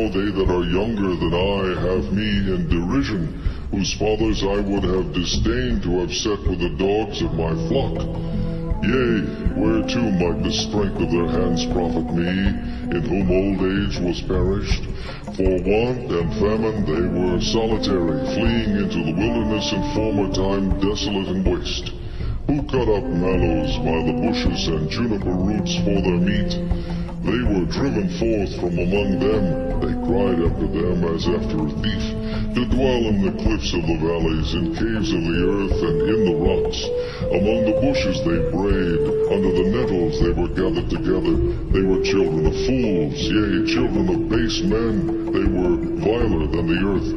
now they that are younger than I have me in derision, whose fathers I would have disdained to have set with the dogs of my flock. Yea, whereto might the strength of their hands profit me, in whom old age was perished? For want and famine they were solitary, fleeing into the wilderness in former time, desolate and waste. Who cut up mallows by the bushes and juniper roots for their meat? They were driven forth from among them, they cried after them as after a thief, to dwell in the cliffs of the valleys, in caves of the earth, and in the rocks. Among the bushes they brayed, under the nettles they were gathered together. They were children of fools, yea, children of base men. They were viler than the earth.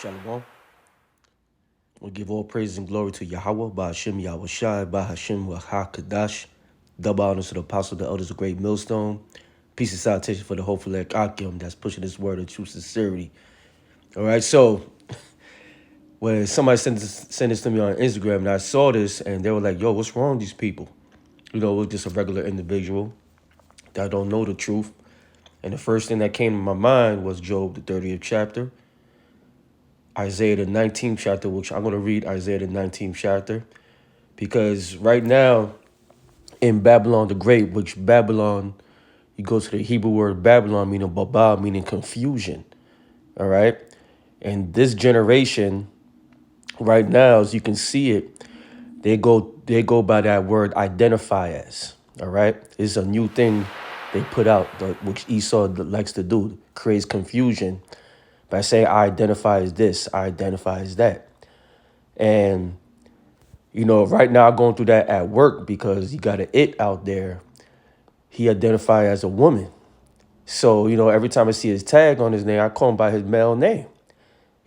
Shalom. We give all praise and glory to Yahweh, Ba'ashem Yahushai, Ba'ashem Wahakadash. Double honors to the apostle, the elders of Great Millstone. Peace and salutation for the hopeful Akim that's pushing this word of true sincerity. All right, so when somebody sent this to me on Instagram, and I saw this, and they were like, yo, what's wrong with these people? You know, it was just a regular individual that don't know the truth. And the first thing that came to my mind was Job, the 30th chapter. Isaiah, the 19th chapter, which I'm going to read Isaiah, the 19th chapter. Because right now, in Babylon the Great, which Babylon, you go to the Hebrew word Babylon, meaning Baba, meaning confusion. All right. And this generation, right now, as you can see it, they go by that word identify as. All right. It's a new thing they put out, which Esau likes to do, creates confusion by saying, I identify as this, I identify as that. And, you know, right now I'm going through that at work because you got an it out there. He identified as a woman. So, you know, every time I see his tag on his name, I call him by his male name.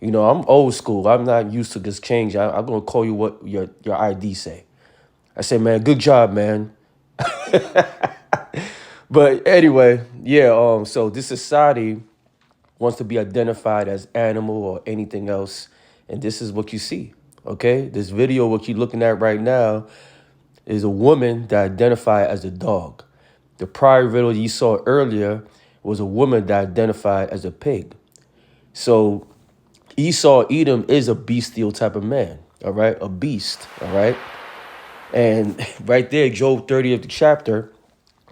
You know, I'm old school. I'm not used to this change. I'm going to call you what your ID say. I say, man, good job, man. But anyway, yeah, so this society wants to be identified as animal or anything else. And this is what you see, okay? This video, what you're looking at right now, is a woman that identified as a dog. The prior video you saw earlier was a woman that identified as a pig. So Esau, Edom, is a bestial type of man, all right? A beast, all right? And right there, Job 30th chapter,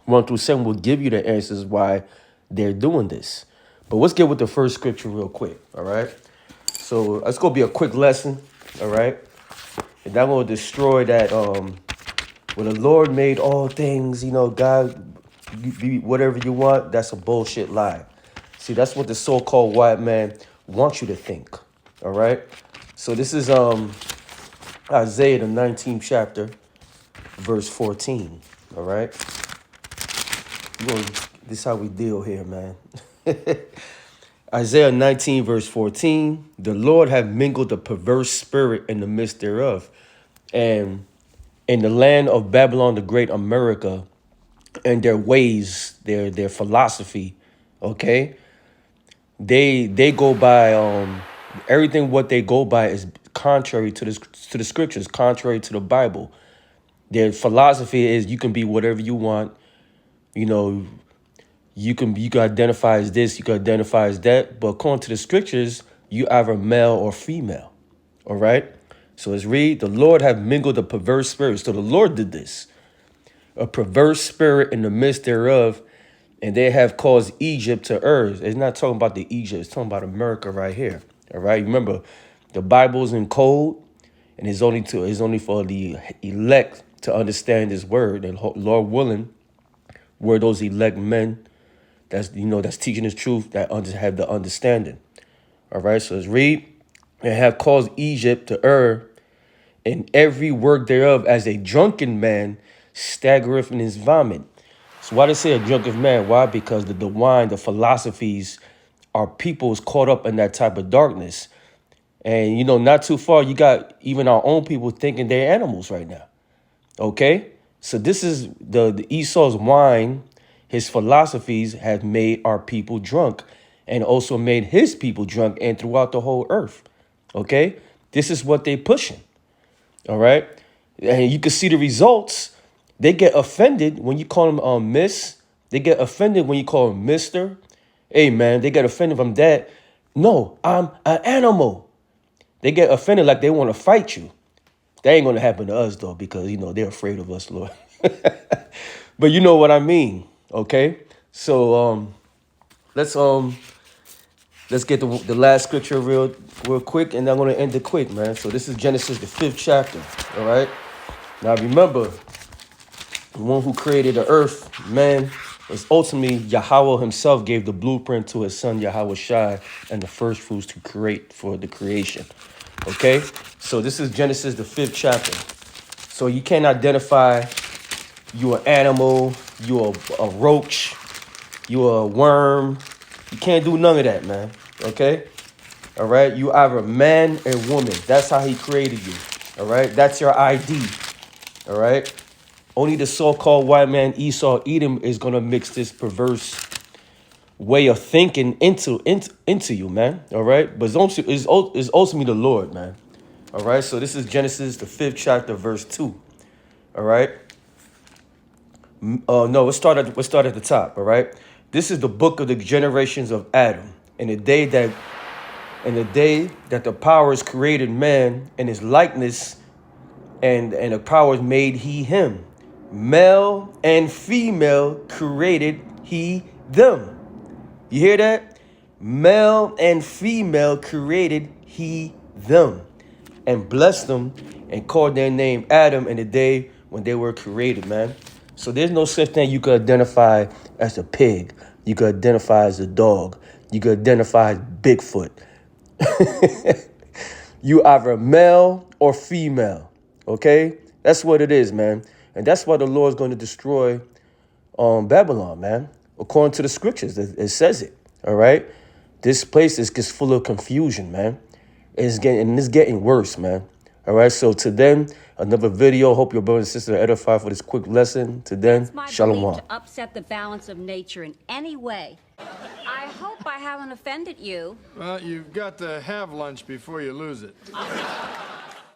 1 through 7 will give you the answers why they're doing this. But let's get with the first scripture real quick, all right? So it's going to be a quick lesson, all right? And I'm going to destroy that, when the Lord made all things, you know, God, be whatever you want, that's a bullshit lie. See, that's what the so-called white man wants you to think, all right? So this is Isaiah, the 19th chapter, verse 14, all right? This is how we deal here, man. Isaiah 19, verse 14, the Lord have mingled a perverse spirit in the midst thereof. And in the land of Babylon, the great America, and their ways, their philosophy, okay? They go by, everything what they go by is contrary to the scriptures, contrary to the Bible. Their philosophy is you can be whatever you want, you know. You can identify as this, you can identify as that, but according to the scriptures, you either male or female, all right? So let's read, the Lord have mingled a perverse spirit. So the Lord did this, a perverse spirit in the midst thereof, and they have caused Egypt to err. It's not talking about the Egypt, it's talking about America right here, all right? Remember, the Bible's in code, and it's only for the elect to understand this word, and Lord willing, we're those elect men that's teaching the truth, that have the understanding. All right, so let's read. And have caused Egypt to err in every work thereof, as a drunken man staggereth in his vomit. So why they say a drunken man? Why? Because the wine, the philosophies, our people's caught up in that type of darkness. And, you know, not too far, you got even our own people thinking they're animals right now. Okay? So this is the Esau's wine. His philosophies have made our people drunk, and also made his people drunk, and throughout the whole earth. Okay? This is what they pushing. All right? And you can see the results. They get offended when you call them miss. They get offended when you call them mister. Hey, man, they get offended from that. No, I'm an animal. They get offended like they want to fight you. That ain't going to happen to us, though, because, they're afraid of us, Lord. But you know what I mean, okay? So let's get the last scripture real quick, and I'm going to end it quick, man. So this is Genesis, the 5th chapter, all right? Now remember, the one who created the earth, man, is ultimately Yahweh himself gave the blueprint to his son Yahweh Shai and the first fruits to create for the creation. Okay? So this is Genesis, the 5th chapter. So you can't identify you're an animal, you're a roach, you're a worm. You can't do none of that, man. Okay? All right? You either man and woman. That's how he created you. All right? That's your ID. All right? Only the so-called white man Esau Edom is going to mix this perverse way of thinking into you, man. All right? But it's ultimately the Lord, man. All right? So this is Genesis, the 5th chapter, verse 2. All right? No, let's start at the top, all right? This is the book of the generations of Adam. In the day that the powers created man in his likeness, and the powers made he him. Male and female created he them. You hear that? Male and female created he them, and blessed them and called their name Adam in the day when they were created, man. So there's no such thing you could identify as a pig. You could identify as a dog. You could identify as Bigfoot. You either male or female. Okay? That's what it is, man. And that's why the Lord's going to destroy Babylon, man. According to the scriptures, it says it. All right? This place is just full of confusion, man. It's getting worse, man. All right, so to then, another video. Hope your brother and sister are edified for this quick lesson. To then, shalom. To upset the balance of nature in any way. I hope I haven't offended you. Well, you've got to have lunch before you lose it.